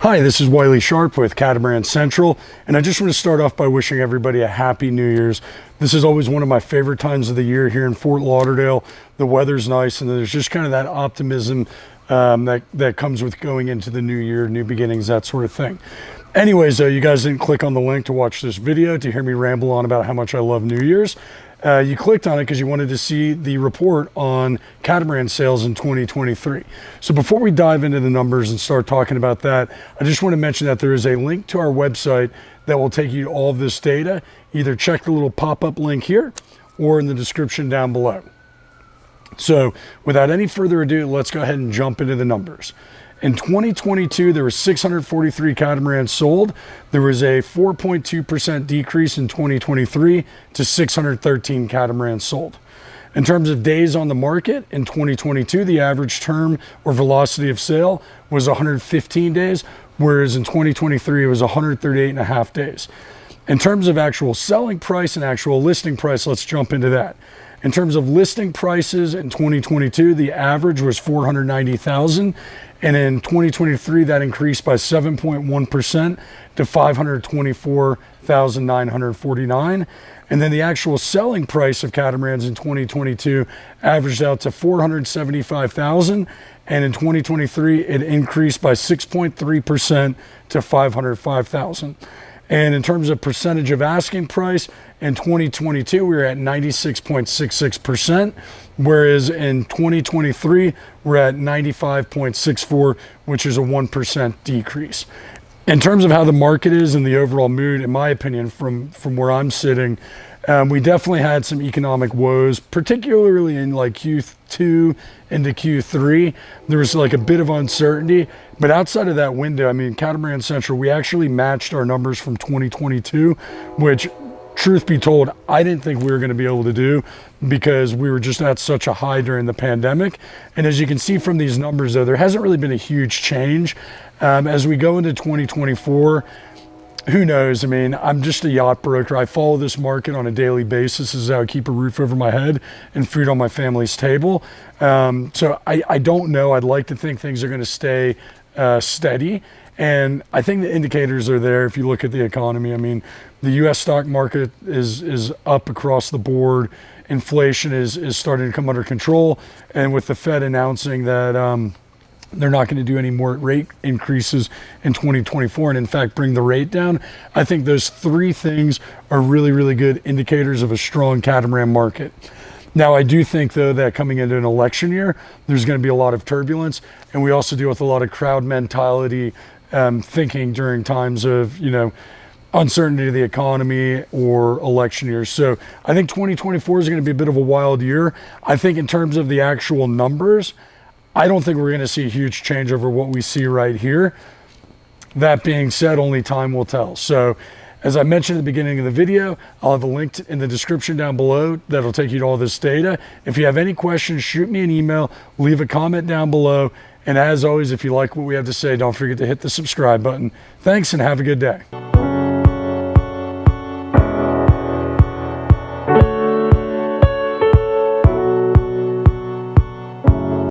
Hi, this is Wiley Sharp with Catamaran Central, and I just want to start off by wishing everybody a happy New Year's. This is always one of my favorite times of the year here in Fort Lauderdale. The weather's nice, and there's just kind of that optimism that comes with going into the new year, new beginnings, that sort of thing. Anyways, you guys didn't click on the link to watch this video to hear me ramble on about how much I love New Year's. You clicked on it because you wanted to see the report on catamaran sales in 2023. So before we dive into the numbers and start talking about that, I just want to mention that there is a link to our website that will take you to all of this data. Either check the little pop-up link here or in the description down below. So without any further ado, let's go ahead and jump into the numbers. In 2022, there were 643 catamarans sold. There was a 4.2% decrease in 2023 to 613 catamarans sold. In terms of days on the market, in 2022, the average term or velocity of sale was 115 days, whereas in 2023, it was 138.5 days. In terms of actual selling price and actual listing price, let's jump into that. In terms of listing prices in 2022, the average was $490,000. And in 2023, that increased by 7.1% to $524,949. And then the actual selling price of catamarans in 2022 averaged out to $475,000. And in 2023, it increased by 6.3% to $505,000. And in terms of percentage of asking price, in 2022, we were at 96.66%, whereas in 2023, we're at 95.64%, which is a 1% decrease. In terms of how the market is and the overall mood, in my opinion, from where I'm sitting, we definitely had some economic woes, particularly in like Q2 into Q3. There was like a bit of uncertainty, but outside of that window, I mean, Catamaran Central, we actually matched our numbers from 2022, which, truth be told, I didn't think we were going to be able to do because we were just at such a high during the pandemic. And as you can see from these numbers, though, there hasn't really been a huge change. As we go into 2024, who knows? I mean, I'm just a yacht broker. I follow this market on a daily basis. This is how I keep a roof over my head and food on my family's table. So I don't know. I'd like to think things are going to stay steady. And I think the indicators are there if you look at the economy. I mean, the U.S. stock market is up across the board. Inflation is starting to come under control. And with the Fed announcing that they're not going to do any more rate increases in 2024 and in fact bring the rate down, I think those three things are really, really good indicators of a strong catamaran market. Now, I do think, though, that coming into an election year, there's going to be a lot of turbulence, and we also deal with a lot of crowd mentality thinking during times of, uncertainty of the economy or election years. So I think 2024 is going to be a bit of a wild year. I think in terms of the actual numbers, I don't think we're going to see a huge change over what we see right here. That being said, only time will tell. So as I mentioned at the beginning of the video, I'll have a link in the description down below that'll take you to all this data. If you have any questions, shoot me an email, leave a comment down below. And as always, if you like what we have to say, don't forget to hit the subscribe button. Thanks and have a good day.